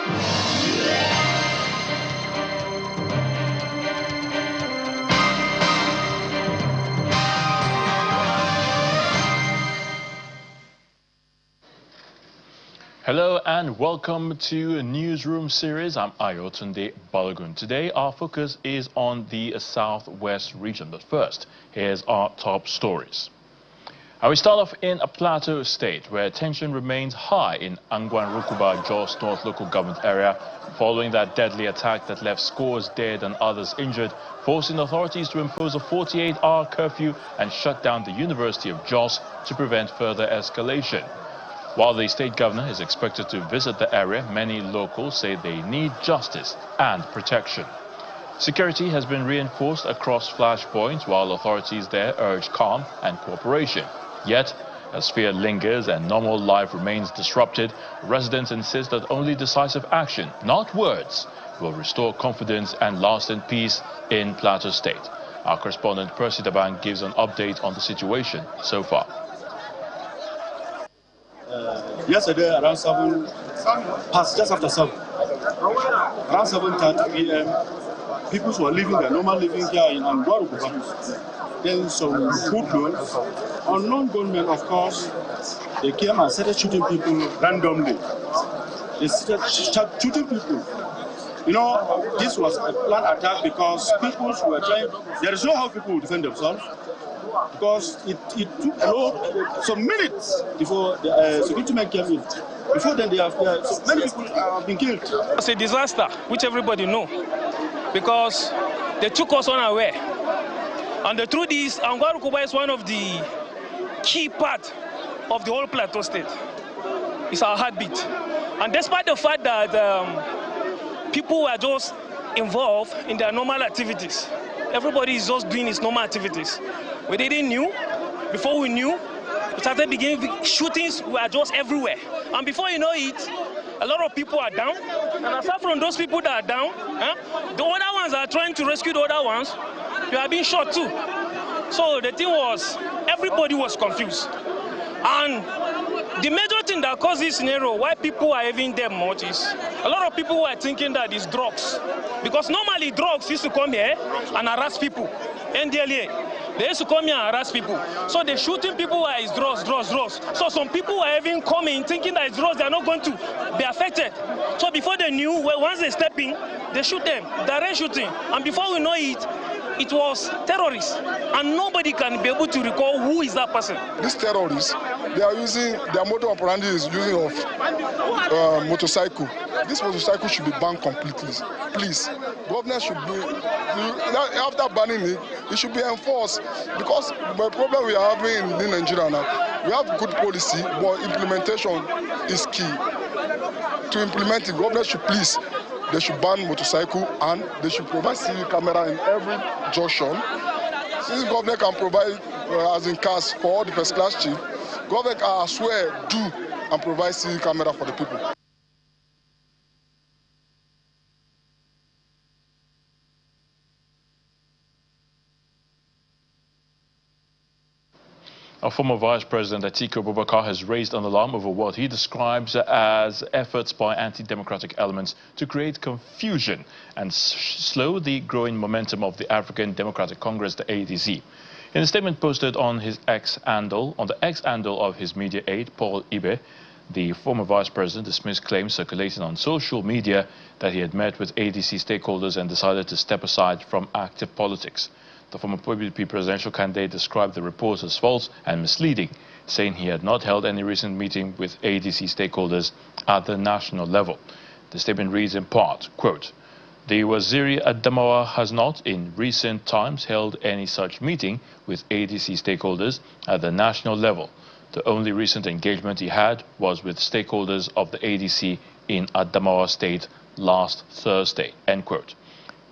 Hello and welcome to a Newsroom series. I'm Ayotunde Balogun. Today our focus is on the southwest region, but first, here's our top stories. We start off in a Plateau state where tension remains high in Angwan-Rukuba, Jos North local government area following that deadly attack that left scores dead and others injured, forcing authorities to impose a 48-hour curfew and shut down the University of Jos to prevent further escalation. While the state governor is expected to visit the area, many locals say they need justice and protection. Security has been reinforced across flashpoints while authorities there urge calm and cooperation. Yet, as fear lingers and normal life remains disrupted, residents insist that only decisive action, not words, will restore confidence and lasting peace in Plateau State. Our correspondent Percy Dabang gives an update on the situation so far. Yesterday around 7, just after 7, around 7:30 p.m., people were living their normal living here in Angwan-Rukuba. Then some hoodlums, unknown gunmen, of course, they came and started shooting people randomly. They started shooting people. You know, this was a planned attack because people were trying, there is no how people will defend themselves. Because it took some minutes before the security men came in. Before then, so many people have been killed. It's a disaster, which everybody knows, because they took us unaware. And the truth is, Angwan-Rukuba is one of the key parts of the whole Plateau state. It's our heartbeat. And despite the fact that people were just involved in their normal activities, everybody is just doing his normal activities. We didn't know. Before we knew, we started beginning shootings were just everywhere. And before you know it, a lot of people are down. And aside from those people that are down, the other ones are trying to rescue the other ones. They are being shot too. So the thing was, everybody was confused. And the major thing that caused this scenario, why people are having them much, is a lot of people were thinking that it's drugs. Because normally drugs used to come here and harass people. NDLA. They used to come here and harass people. So they're shooting people where it's drugs. So some people were even coming thinking that it's drugs, they're not going to be affected. So before they knew, well, once they step in, they shoot them, direct shooting. And before we know it, it was terrorists. And nobody can be able to recall who is that person. These terrorists, they are using, their modus operandi is using of motorcycle. This motorcycle should be banned completely. Please, government should be, after banning it, it should be enforced. Because the problem we are having in Nigeria now, we have good policy, but implementation is key. To implement it, government should please, they should ban motorcycle and they should provide CCTV camera in every junction. Since government can provide, as in cars for all the first class chief, government can, I swear, do and provide CCTV camera for the people. Our former Vice President Atiku Abubakar has raised an alarm over what he describes as efforts by anti-democratic elements to create confusion and slow the growing momentum of the African Democratic Congress, the ADC. In a statement posted on his X-handle, of his media aide, Paul Ibe, the former Vice President dismissed claims circulating on social media that he had met with ADC stakeholders and decided to step aside from active politics. The former PDP presidential candidate described the reports as false and misleading, saying he had not held any recent meeting with ADC stakeholders at the national level. The statement reads in part, quote, "The Waziri Adamawa has not in recent times held any such meeting with ADC stakeholders at the national level. The only recent engagement he had was with stakeholders of the ADC in Adamawa State last Thursday," end quote.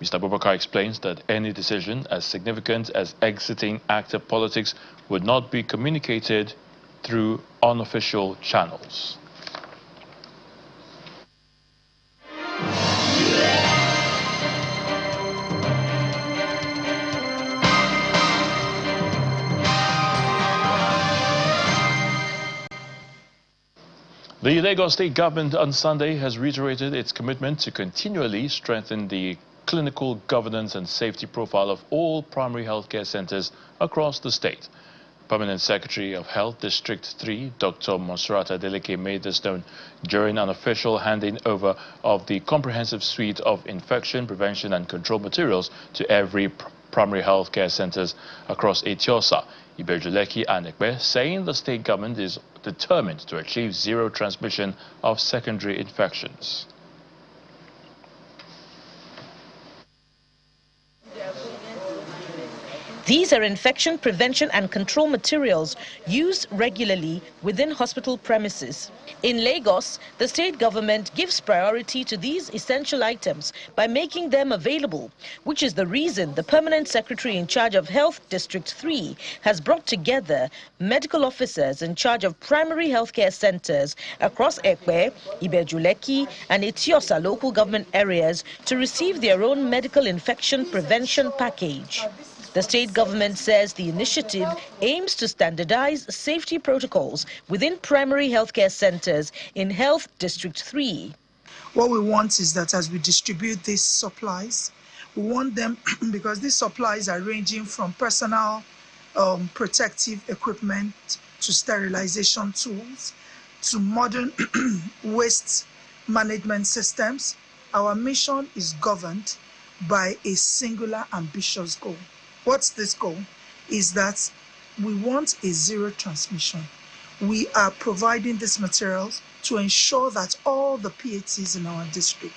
Mr. Abubakar explains that any decision as significant as exiting active politics would not be communicated through unofficial channels. The Lagos State government on Sunday has reiterated its commitment to continually strengthen the clinical governance and safety profile of all primary healthcare centers across the state. Permanent Secretary of Health District 3, Dr. Monserrat Adeleke, made this known during an official handing over of the comprehensive suite of infection prevention and control materials to every primary healthcare centers across Etiosa, Ibejuleki and Ekpe, saying the state government is determined to achieve zero transmission of secondary infections. These are infection prevention and control materials used regularly within hospital premises. In Lagos, the state government gives priority to these essential items by making them available, which is the reason the permanent secretary in charge of Health District 3 has brought together medical officers in charge of primary healthcare centers across Ekpe, Ibejuleki and Etiosa local government areas to receive their own medical infection prevention package. The state government says the initiative aims to standardize safety protocols within primary healthcare centers in Health District 3. What we want is that as we distribute these supplies, we want them, because these supplies are ranging from personal protective equipment to sterilization tools to modern waste management systems. Our mission is governed by a singular ambitious goal. What's this goal? Is that we want a zero transmission. We are providing these materials to ensure that all the PHCs in our district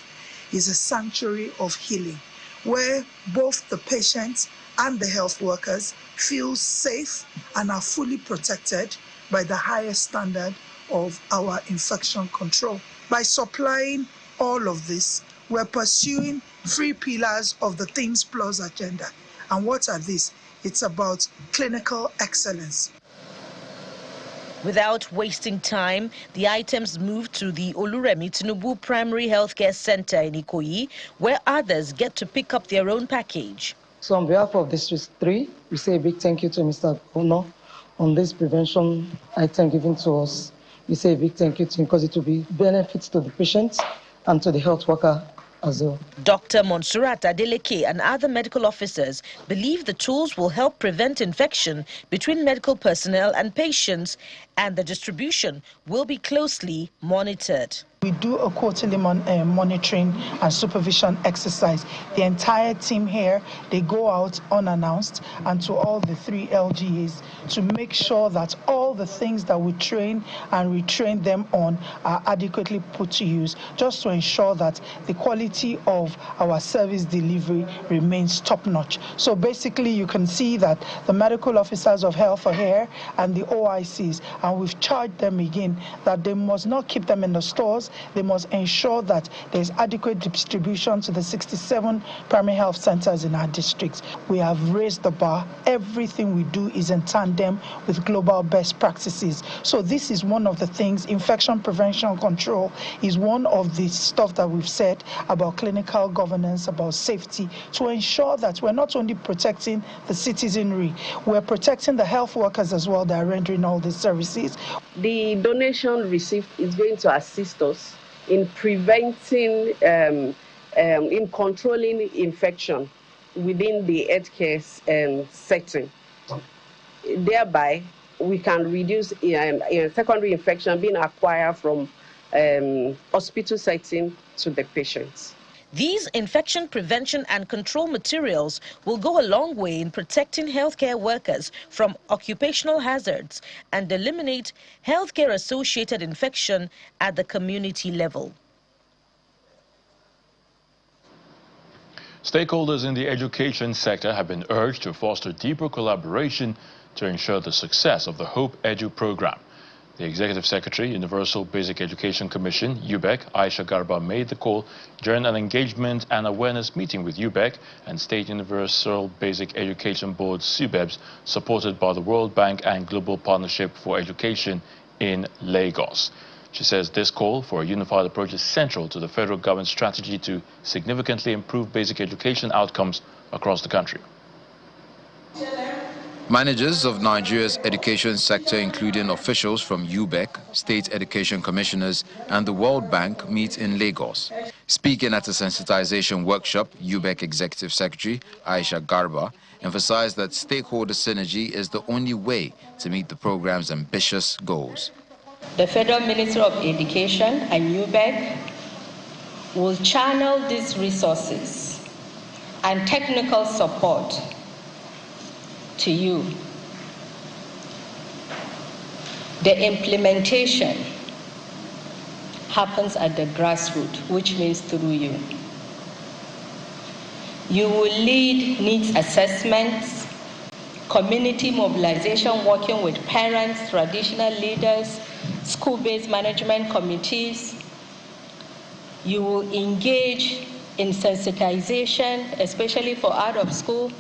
is a sanctuary of healing, where both the patients and the health workers feel safe and are fully protected by the highest standard of our infection control. By supplying all of this, we're pursuing 3 pillars of the Things Plus agenda. And what are these? It's about clinical excellence. Without wasting time, the items moved to the Oluremi Tinubu Primary Healthcare Center in Ikoyi, where others get to pick up their own package. So on behalf of District 3, we say a big thank you to Mr. Ono on this prevention item given to us. We say a big thank you to him because it will be benefits to the patients and to the health worker as well. Dr. Monserrat Adeleke and other medical officers believe the tools will help prevent infection between medical personnel and patients, and the distribution will be closely monitored. We do a quarterly monitoring and supervision exercise. The entire team here, they go out unannounced and to all the 3 LGAs to make sure that all the things that we train and retrain them on are adequately put to use, just to ensure that the quality of our service delivery remains top-notch. So basically you can see that the medical officers of health are here and the OICs, and we've charged them again that they must not keep them in the stores. They must ensure that there's adequate distribution to the 67 primary health centers in our districts. We have raised the bar. Everything we do is in tandem with global best practices. So this is one of the things. Infection prevention control is one of the stuff that we've said about clinical governance, about safety, to ensure that we're not only protecting the citizenry, we're protecting the health workers as well that are rendering all these services. The donation received is going to assist us in preventing, in controlling infection within the healthcare setting. Thereby, we can reduce secondary infection being acquired from hospital setting to the patients. These infection prevention and control materials will go a long way in protecting healthcare workers from occupational hazards and eliminate healthcare-associated infection at the community level. Stakeholders in the education sector have been urged to foster deeper collaboration to ensure the success of the Hope Edu program. The Executive Secretary, Universal Basic Education Commission, UBEC, Aisha Garba, made the call during an engagement and awareness meeting with UBEC and State Universal Basic Education Board, SUBEBs, supported by the World Bank and Global Partnership for Education in Lagos. She says this call for a unified approach is central to the federal government's strategy to significantly improve basic education outcomes across the country. Managers of Nigeria's education sector, including officials from UBEC, state education commissioners, and the World Bank, meet in Lagos. Speaking at a sensitization workshop, UBEC Executive Secretary Aisha Garba emphasized that stakeholder synergy is the only way to meet the program's ambitious goals. The Federal Ministry of Education and UBEC will channel these resources and technical support to you. The implementation happens at the grassroots, which means through you. You will lead needs assessments, community mobilization, working with parents, traditional leaders, school-based management committees. You will engage in sensitization, especially for out of school,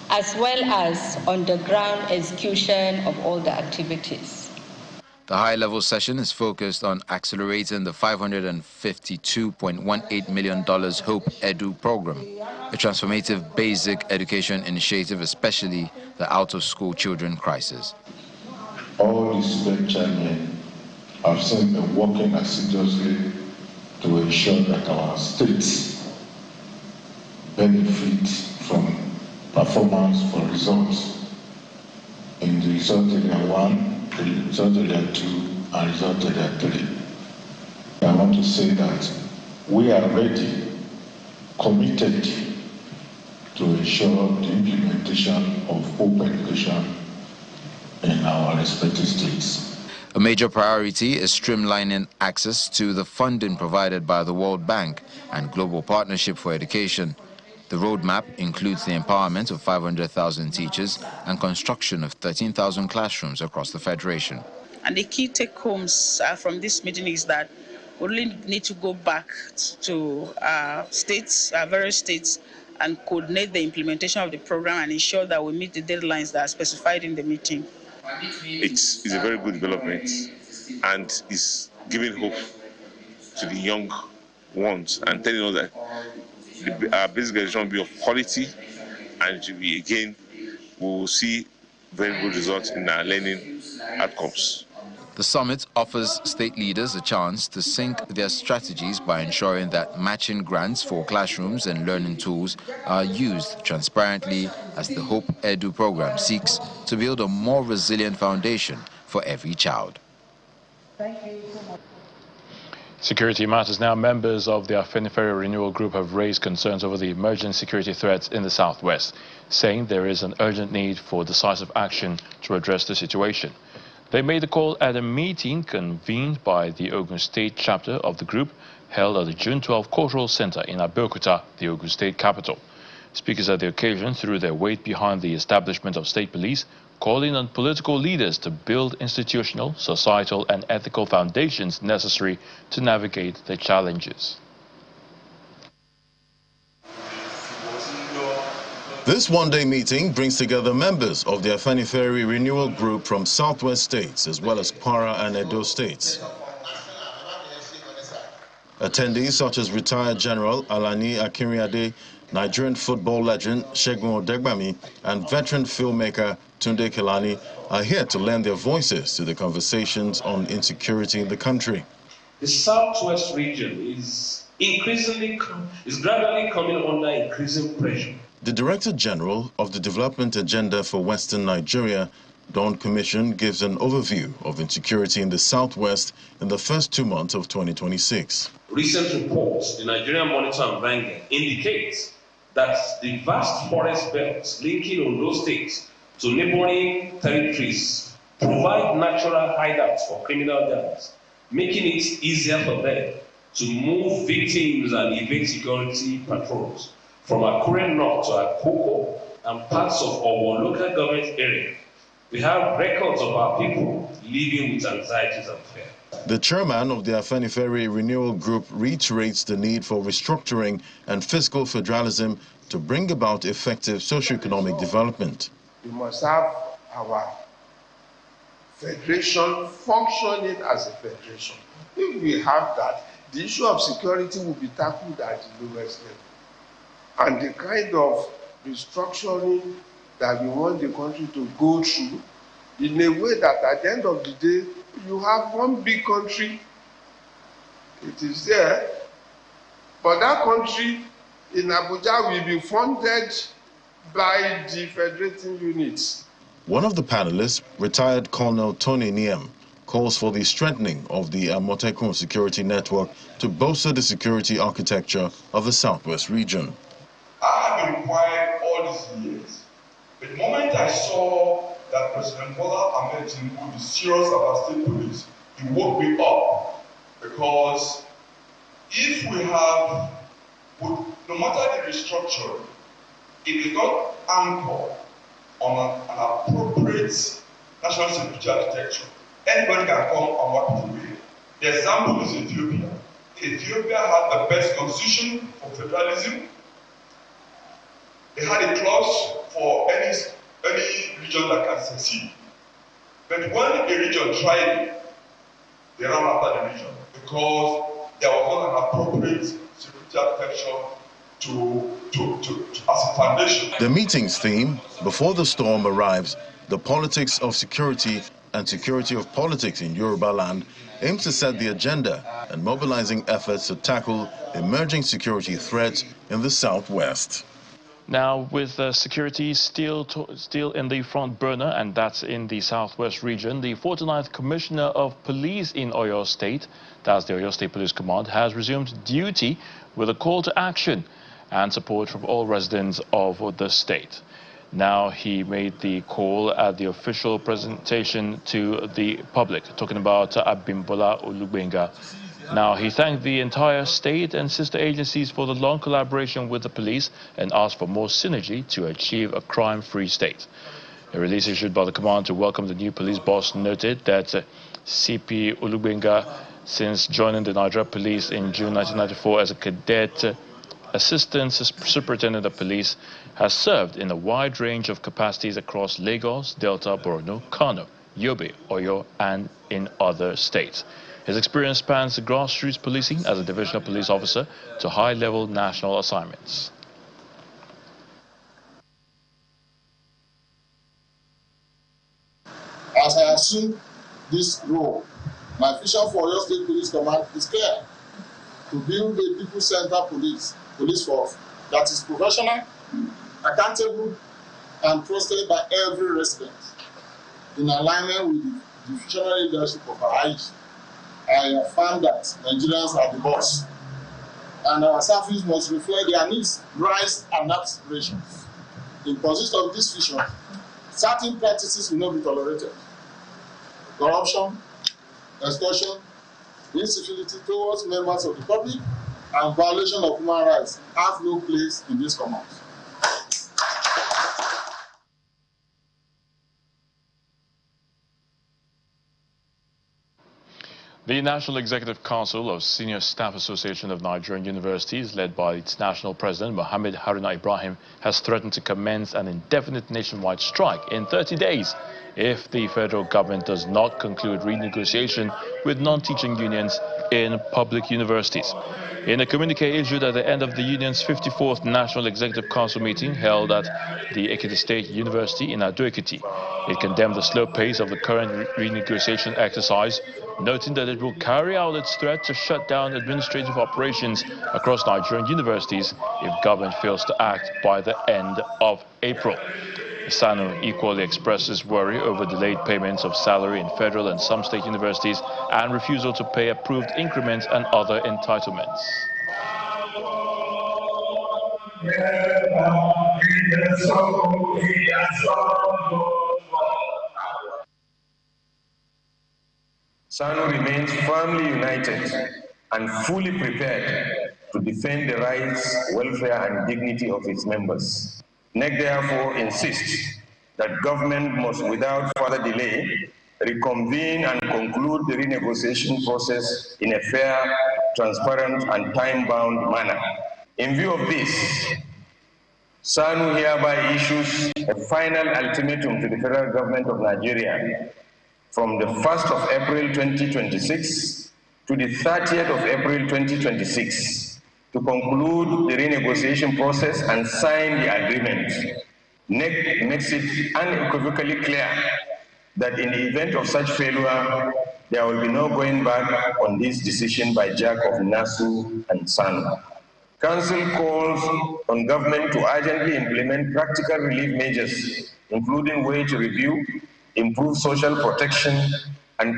as well as on-the-ground execution of all the activities. The high-level session is focused on accelerating the $552.18 million Hope Edu program, a transformative basic education initiative, especially the out-of-school children crisis. All the student chairmen have seen working assiduously to ensure that our states benefit from performance for results in the result area 1, the result area 2, and result area 3. I want to say that we are ready, committed to ensure the implementation of Hope Education in our respective states. A major priority is streamlining access to the funding provided by the World Bank and Global Partnership for Education. The roadmap includes the empowerment of 500,000 teachers and construction of 13,000 classrooms across the Federation. And the key take-homes from this meeting is that we really need to go back to states, various states, and coordinate the implementation of the program and ensure that we meet the deadlines that are specified in the meeting. It's a very good development and is giving hope to the young ones and telling us that our basic education will be of quality, and to be, again, we will see very good results in our learning outcomes. The summit offers state leaders a chance to sync their strategies by ensuring that matching grants for classrooms and learning tools are used transparently, as the Hope Edu program seeks to build a more resilient foundation for every child. Thank you so much. Security matters now. Members of the Afenifere Renewal Group have raised concerns over the emerging security threats in the southwest, saying there is an urgent need for decisive action to address the situation. They made the call at a meeting convened by the Ogun State chapter of the group, held at the June 12 Cultural Center in Abeokuta, the Ogun State capital. Speakers at the occasion threw their weight behind the establishment of state police, calling on political leaders to build institutional, societal and ethical foundations necessary to navigate the challenges. This one-day meeting brings together members of the Afenifere Renewal Group from Southwest states as well as Kwara and Edo states. Attendees such as retired General Alani Akinriade, Nigerian football legend Segun Odegbami, and veteran filmmaker Tunde Kelani are here to lend their voices to the conversations on insecurity in the country. The Southwest region is gradually coming under increasing pressure. The Director General of the Development Agenda for Western Nigeria, Dawn Commission, gives an overview of insecurity in the Southwest in the first 2 months of 2026. Recent reports, the Nigerian Monitor and Vanguard, indicates that the vast forest belts linking Ondo states to neighboring territories provide natural hideouts for criminal gangs, making it easier for them to move victims and evade security patrols from Akure North to Akoko and parts of our local government area. We have records of our people living with anxieties and fear. The chairman of the Afenifere Renewal Group reiterates the need for restructuring and fiscal federalism to bring about effective socio-economic development. We must have our federation functioning as a federation. If we have that, the issue of security will be tackled at the lowest level. And the kind of restructuring that we want the country to go through in a way that at the end of the day, you have one big country, it is there, but that country in Abuja will be funded by the federating units. One of the panelists, retired Colonel Tony Niem, calls for the strengthening of the Amotekun security network to bolster the security architecture of the Southwest region. I have been quiet all these years, but the moment I saw that President Bola Ahmed Tinubu is serious about state police, it woke me up, because if we have, no matter the restructure, it is not anchored on an appropriate national security architecture. Anybody can come and walk the way. The example is Ethiopia. Ethiopia had the best constitution for federalism. They had a clause for any region that can secede. But when a region tried it, they ran after the region because there was not an appropriate security architecture as a foundation. The meeting's theme, Before the Storm Arrives, the politics of security and security of politics in Yoruba land, aims to set the agenda and mobilizing efforts to tackle emerging security threats in the Southwest. Now, with security still in the front burner, and that's in the Southwest region, the 49th Commissioner of Police in Oyo State, that's the Oyo State Police Command, has resumed duty with a call to action and support from all residents of the state. Now, he made the call at the official presentation to the public, talking about Abimbola Olubenga. Now, he thanked the entire state and sister agencies for the long collaboration with the police and asked for more synergy to achieve a crime-free state. A release issued by the command to welcome the new police boss noted that CP Olubenga, since joining the Nigeria Police in June 1994 as a cadet assistant superintendent of police, has served in a wide range of capacities across Lagos, Delta, Borno, Kano, Yobe, Oyo, and in other states. His experience spans grassroots policing as a divisional police officer to high-level national assignments. As I assume this role, my vision for Oyo State Police Command is clear: to build a people-centered police force that is professional, accountable, and trusted by every resident, in alignment with the visionary leadership of our IG. I affirm that Nigerians are the boss, and our service must reflect their needs, rights, and aspirations. In pursuit of this vision, certain practices will not be tolerated. Corruption, extortion, incivility towards members of the public, and violation of human rights have no place in this command. The National Executive Council of Senior Staff Association of Nigerian Universities, led by its national president, Mohammed Haruna Ibrahim, has threatened to commence an indefinite nationwide strike in 30 days if the federal government does not conclude renegotiation with non-teaching unions in public universities. In a communique issued at the end of the union's 54th National Executive Council meeting held at the Ekiti State University in Ado-Ekiti, it condemned the slow pace of the current renegotiation exercise, noting that it will carry out its threat to shut down administrative operations across Nigerian universities if government fails to act by the end of April. SANU equally expresses worry over delayed payments of salary in federal and some state universities and refusal to pay approved increments and other entitlements. SANU remains firmly united and fully prepared to defend the rights, welfare, and dignity of its members. NEC therefore insists that government must, without further delay, reconvene and conclude the renegotiation process in a fair, transparent, and time-bound manner. In view of this, SANU hereby issues a final ultimatum to the federal government of Nigeria from the 1st of April 2026 to the 30th of April 2026 to conclude the renegotiation process and sign the agreement NEC makes it unequivocally clear that in the event of such failure, there will be no going back on this decision by Jack of Nasu and Sanu. Council calls on government to urgently implement practical relief measures, including wage review, improve social protection, and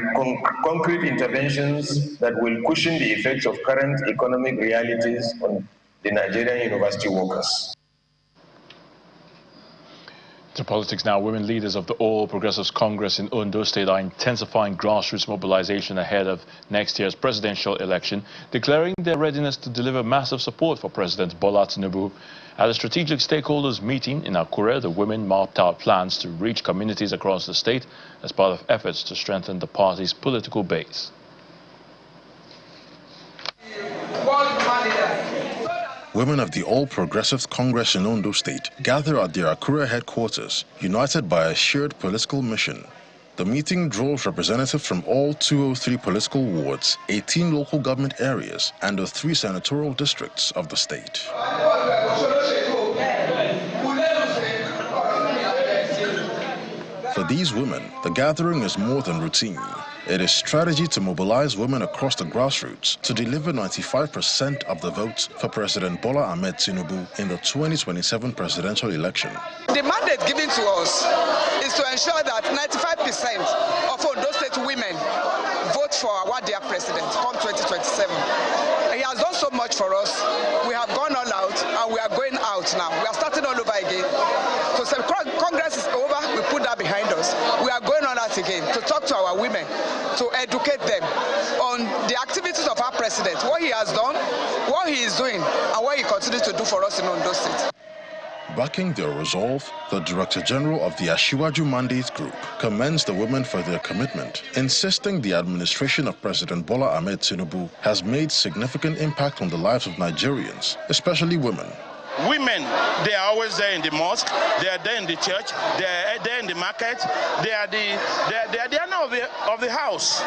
concrete interventions that will cushion the effects of current economic realities on the Nigerian university workers. To politics now, women leaders of the All Progressives Congress in Ondo State are intensifying grassroots mobilization ahead of next year's presidential election, declaring their readiness to deliver massive support for President Bola Tinubu. At a strategic stakeholders meeting in Akure, the women mapped out plans to reach communities across the state as part of efforts to strengthen the party's political base. Women of the All Progressives Congress in Ondo State gather at their Akure headquarters, united by a shared political mission. The meeting draws representatives from all 203 political wards, 18 local government areas, and the 3 senatorial districts of the state. For these women, the gathering is more than routine. It is strategy to mobilize women across the grassroots to deliver 95% of the votes for President Bola Ahmed Tinubu in the 2027 presidential election. The mandate given to us is to ensure that 95% of Ondo State women vote for our dear president come 2027. He has done so much for us. We have gone all out and we are going out now. We are starting all over again. So Congress is over, we put that behind us. We are going on out again to talk to our women, to educate them on the activities of our president, what he has done, what he is doing, and what he continues to do for us in Ondo State. Backing their resolve, the Director General of the Ashiwaju Mandate Group commends the women for their commitment, insisting the administration of President Bola Ahmed Tinubu has made significant impact on the lives of Nigerians, especially women. Women, they are always there in the mosque, they are there in the church, they are there in the market, they are the owner of the house.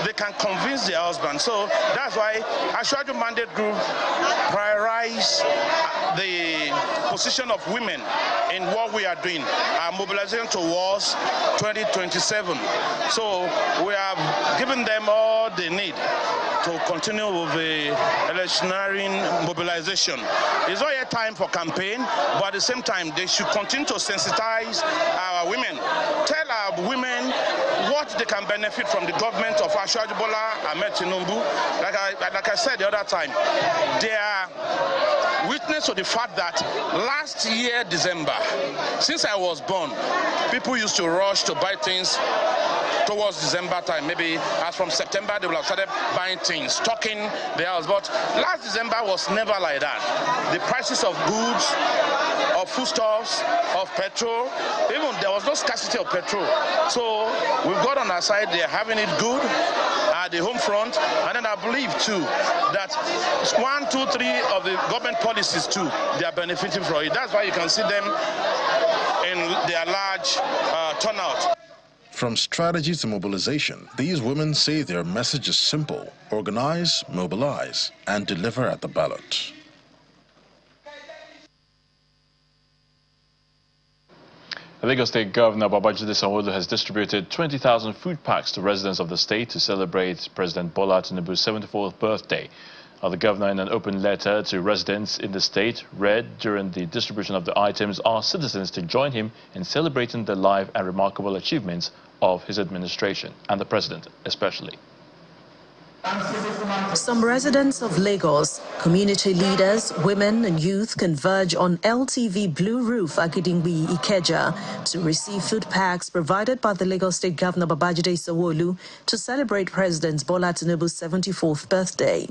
They can convince their husband. So that's why Ashiwaju Mandate Group prioritize the position of women in what we are doing, our mobilization towards 2027. So we have given them all they need to continue with the electioneering mobilization. It's not yet time for campaign, but at the same time, they should continue to sensitize our women, tell our women what they can benefit from the government of Ashiwaju Bola Ahmed Tinubu. Like I said the other time, they are witness to the fact that last year, December, since I was born, people used to rush to buy things towards December time. Maybe as from September, they will have started buying things, stocking the house. But last December was never like that. The prices of goods, of foodstuffs, of petrol, even there was no scarcity of petrol. So we've got on our side, they're having it good at the home front. And then I believe too that 1, 2, 3 of the government policies too, they are benefiting from it. That's why you can see them in their large turnout. From strategy to mobilization, these women say their message is simple: organize, mobilize, and deliver at the ballot. The Lagos State Governor Babajide Sanwo-Olu has distributed 20,000 food packs to residents of the state to celebrate President Bola Tinubu's 74th birthday. The governor, in an open letter to residents in the state, read during the distribution of the items, asked citizens to join him in celebrating the life and remarkable achievements of his administration, and the president especially. Some residents of Lagos, community leaders, women and youth converge on LTV Blue Roof Agidingbi Ikeja to receive food packs provided by the Lagos State Governor Babajide Sanwo-Olu to celebrate President Bola Tinubu's 74th birthday.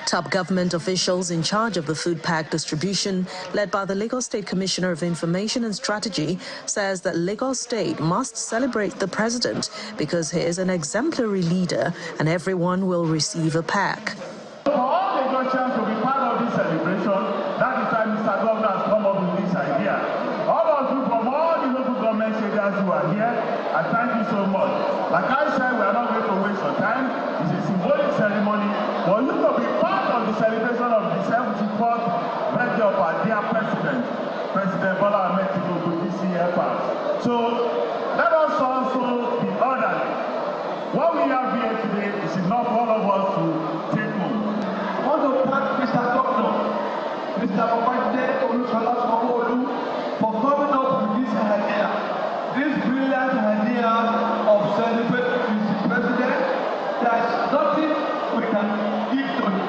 Top government officials in charge of the food pack distribution, led by the Lagos State Commissioner of Information and Strategy, says that Lagos State must celebrate the president because he is an exemplary leader and everyone will receive a pack. For all Lagosians to be part of this celebration, that is why Mr. Governor has come up with this idea. All of you from all the local government areas who are here, I thank you so much. Like I said, we are not going to waste your time. It's a symbolic ceremony for you to be part of the celebration of the 74th birthday of our dear President, President Bola Ahmed Tinubu, this year past. So let us also be orderly. What we have here today is enough for all of us to take home. I want to thank Mr. Governor, Mr. Babajide for coming up with this idea, this brilliant idea of celebrating the President. There's nothing we can give to him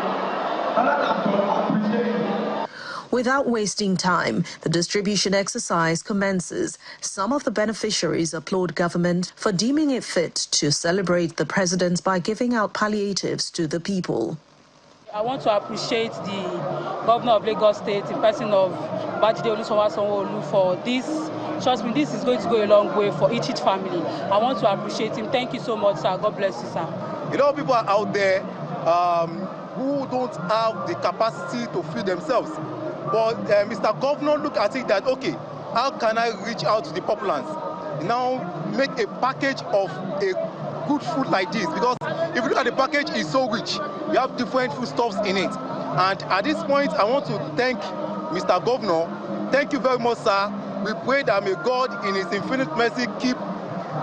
other than to appreciate him. Without wasting time, the distribution exercise commences. Some of the beneficiaries applaud government for deeming it fit to celebrate the president by giving out palliatives to the people. I want to appreciate the governor of Lagos State, in person of Babajide Sanwo-Olu, for this. Trust me, this is going to go a long way for each family. I want to appreciate him. Thank you so much, sir. God bless you, sir. A lot of people are out there who don't have the capacity to feed themselves. But Mr. Governor looked at it that, okay, how can I reach out to the populace? Now make a package of a good food like this, because if you look at the package, it's so rich. You have different foodstuffs in it. And at this point, I want to thank Mr. Governor. Thank you very much, sir. We pray that may God, in His infinite mercy, keep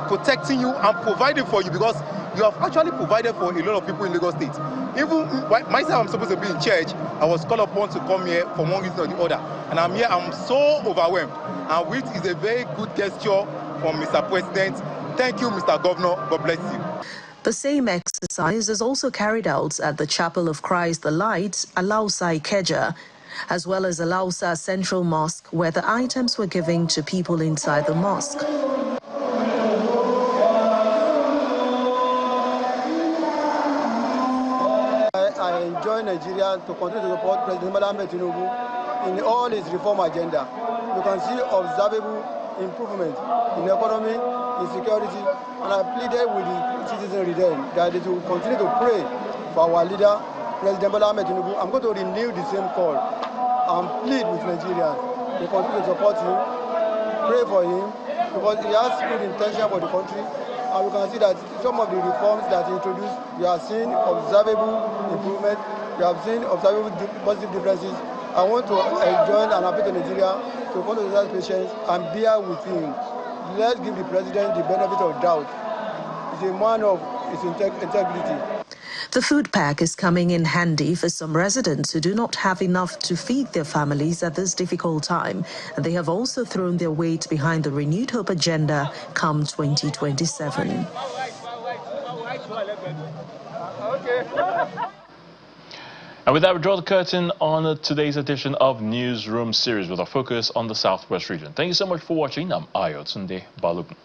protecting you and providing for you, because you have actually provided for a lot of people in Lagos State. Even myself, I'm supposed to be in church. I was called upon to come here for one reason or the other. And I'm here, I'm so overwhelmed. And which is a very good gesture from Mr. President. Thank you, Mr. Governor. God bless you. The same exercise is also carried out at the Chapel of Christ the Light, Alausa Ikeja, as well as Alausa Central Mosque, where the items were given to people inside the mosque. I join Nigeria to continue to support President Bola Ahmed Tinubu in all his reform agenda. You can see observable improvement in economy, in security, and I pleaded with the citizens that they will continue to pray for our leader, President Bola Ahmed Tinubu. I'm going to renew the same call and plead with Nigerians to continue to support him, pray for him, because he has good intention for the country. And we can see that some of the reforms that he introduced, we are seeing observable improvement, we have seen observable positive differences. I want to join and appeal to Nigeria to come to that patience and bear with him. Let's give the president the benefit of doubt. He's a man of his integrity. The food pack is coming in handy for some residents who do not have enough to feed their families at this difficult time. And they have also thrown their weight behind the Renewed Hope agenda come 2027. And with that, we draw the curtain on today's edition of Newsroom series with a focus on the Southwest region. Thank you so much for watching. I'm Ayo Tunde Balogun.